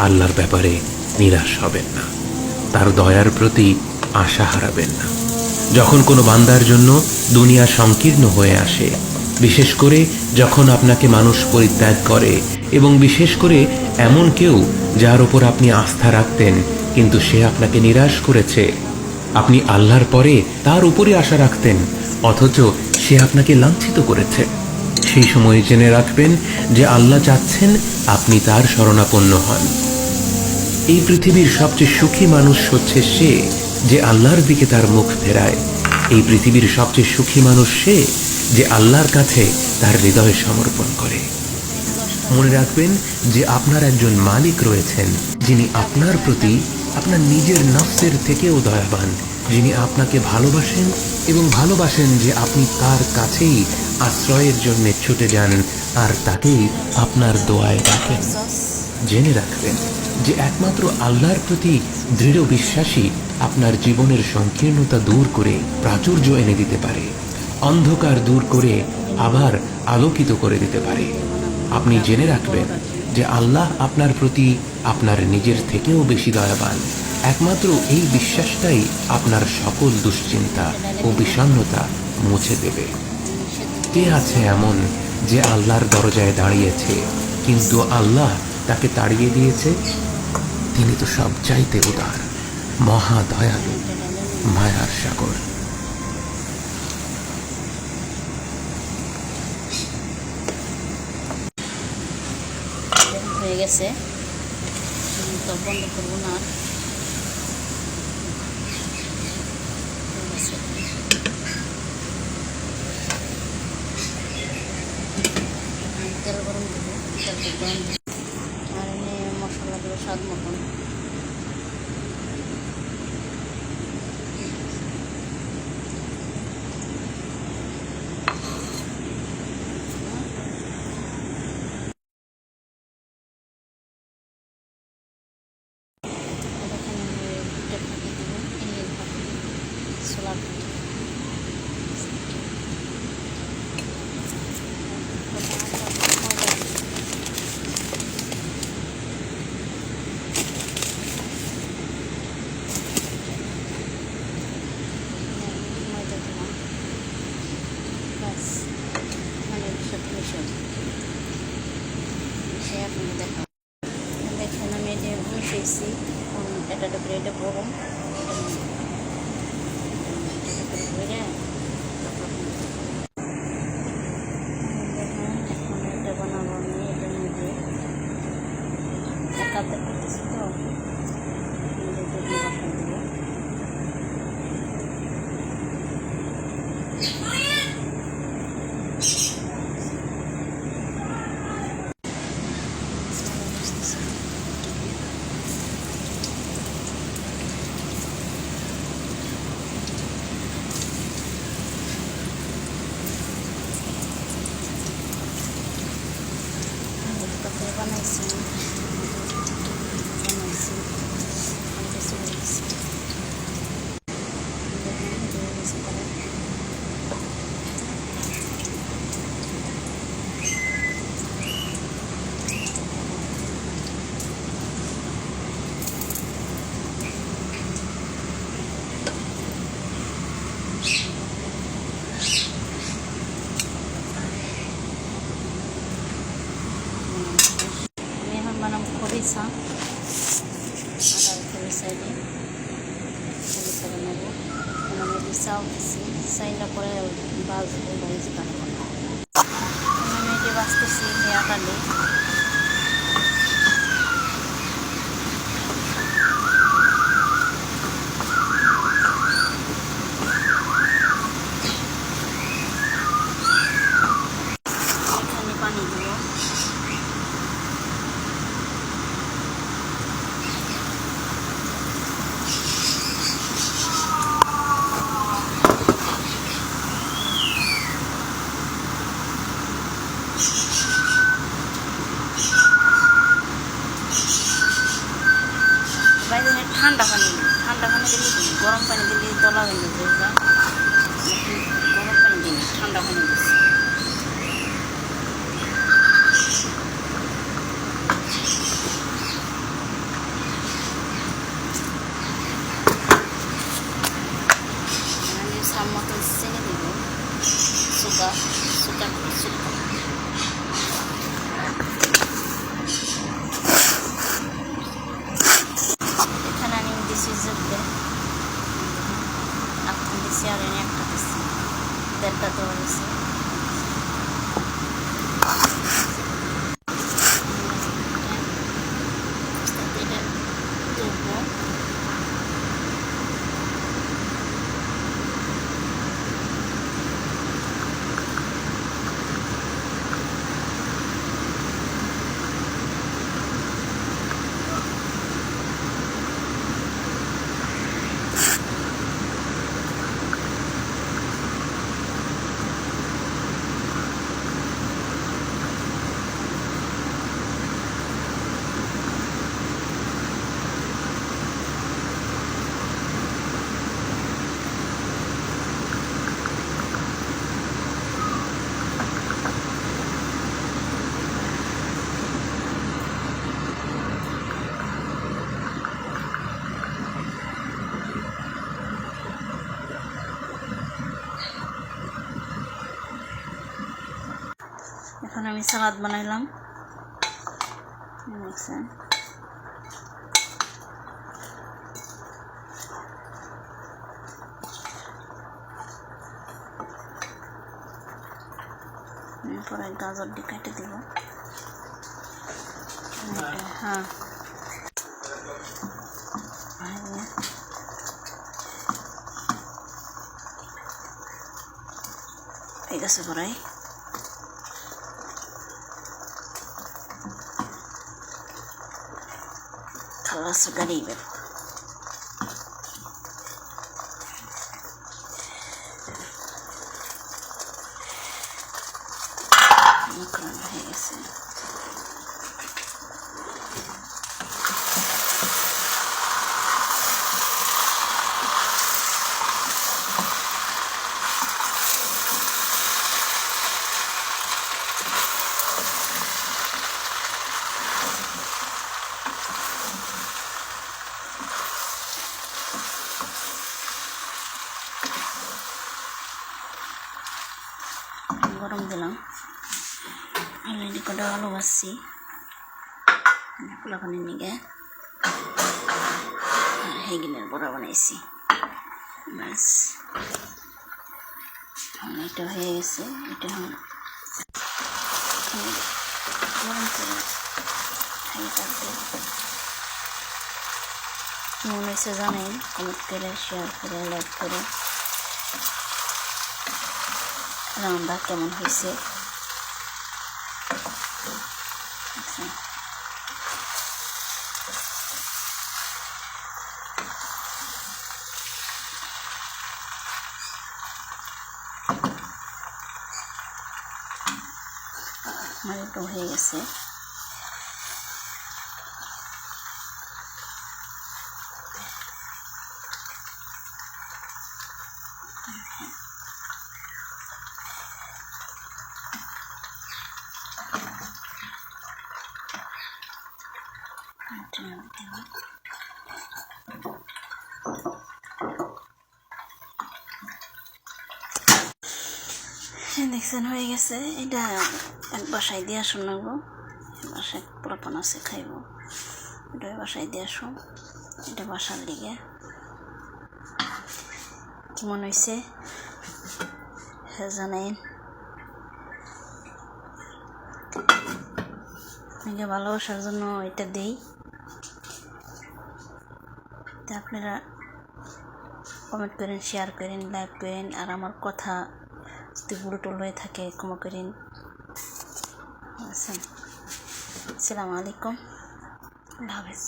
আল্লাহর ব্যাপারে নিরাশ হবেন না, তার দয়ার প্রতি আশা হারাবেন না। যখন কোনো বান্দার জন্য দুনিয়া সংকীর্ণ হয়ে আসে, বিশেষ করে যখন আপনাকে মানুষ পরিত্যাগ করে, এবং বিশেষ করে এমন কেউ যার ওপর আপনি আস্থা রাখতেন কিন্তু সে আপনাকে নিরাশ করেছে, আপনি আল্লাহর পরে তার উপরে আশা রাখতেন অথচ সে আপনাকে লাঞ্ছিত করেছে, সেই সময় জেনে রাখবেন যে আল্লাহ চাচ্ছেন আপনি তার শরণাপন্ন হন। এই পৃথিবীর সবচেয়ে সুখী মানুষ হচ্ছে সে যে আল্লাহর দিকে তার মুখ ফেরায়। এই পৃথিবীর সবচেয়ে সুখী মানুষ সে যে আল্লাহর কাছে তার হৃদয় সমর্পণ করে। মনে রাখবেন যে আপনার একজন মালিক রয়েছেন যিনি আপনার প্রতি আপনার নিজের নফসের থেকেও দয়াবান, যিনি আপনাকে ভালোবাসেন এবং ভালোবাসেন যে আপনি তার কাছেই আশ্রয়ের জন্য ছুটে যান আর তাকেই আপনার দোয়ায় ডাকেন। জেনে রাখবেন যে একমাত্র আল্লাহর প্রতি দৃঢ় বিশ্বাসী আপনার জীবনের সংকীর্ণতা দূর করে প্রাচুর্য এনে দিতে পারে, অন্ধকার দূর করে আবার আলোকিত করে দিতে পারে। আপনি জেনে রাখবেন যে আল্লাহ আপনার প্রতি আপনার নিজের থেকেও বেশি দয়াবান। একমাত্র এই বিশ্বাসটাই আপনার সকল দুশ্চিন্তা ও বিষণ্ণতা মুছে দেবে। কে আছে এমন যে আল্লাহর দরজায় দাঁড়িয়েছে কিন্তু আল্লাহ তাকে তাড়িয়ে দিয়েছে? তিনি তো সব চাইতে উদার, মহা দয়ালু, মায়ার সাগর। হয়ে গেছে, তো বন্ধ করবো না। তেল গরম দেবো, তেল গরম আর এনে মশলা দেবো স্বাদ মতন। দেখেন আমি এটা বসিয়েছি, এটা ডুবরে এটা গরম এখন এটা বানাবো আমি। এটার মধ্যে একাতে করতেছি তো দেবো। বানাইছি বানাবো খরিসা, আদার খরিসা দিয়ে খরিসা বানাবো। আমি দিশাও দিছি, সাইনটা পরে বাজবো, ভাজি বানাবো। আমি এটি বাঁচতেছি আটা দিয়ে। এখানে পানি দেবো। ঠান্ডা পানি দিলে গরম পানি দিলে তলা ভেঙে যায়, গরম পানি দিলে ঠান্ডা পানি দিচ্ছি। হালকা সুতা ছিল। এখানে আমি দিছি জুড়ে এখন দিছি আর এনে একটা দিছি, দেড়টা দেওয়া দিছি। এখন আমি সালাদ বানাইলাম, দেখছেন। এরপরে গাজরটি কেটে দিব। হ্যাঁ ঠিক আছে পরাই খালাস গাড়ি হয়ে গেছে। গরম দিলাম, অলরেডি কটা আলু ভাজছি পোলাপানির নিগে, আর হেগিনের বড়া বানাইছি। ব্যাস এটা হয়ে গেছে। এটা গরম করে খাই থাকবে। কেমন হয়েছে জানেন, কমেন্ট করে, শেয়ার করে, লাইক করে। রান্না কেমন হয়েছে আমার একটু হয়ে গেছে। দেখছেন হয়ে গেছে। এটা এক বাসায় দিয়ে আসুন না গো, বাসায় পোলাপান আছে খাইব, এটা বাসায় দিয়ে আসুন। এটা বাসার লিগে কেমন হয়েছে জানেন। আপনাকে ভালোবাসার জন্য এটা দেই, তা আপনারা কমেন্ট করেন, শেয়ার করেন, লাইক করেন। আর আমার কথা যদি ভুল টুল হয়ে থাকে ক্ষমা করেন। আসসালামু আলাইকুম, আল্লাহ হাফেজ।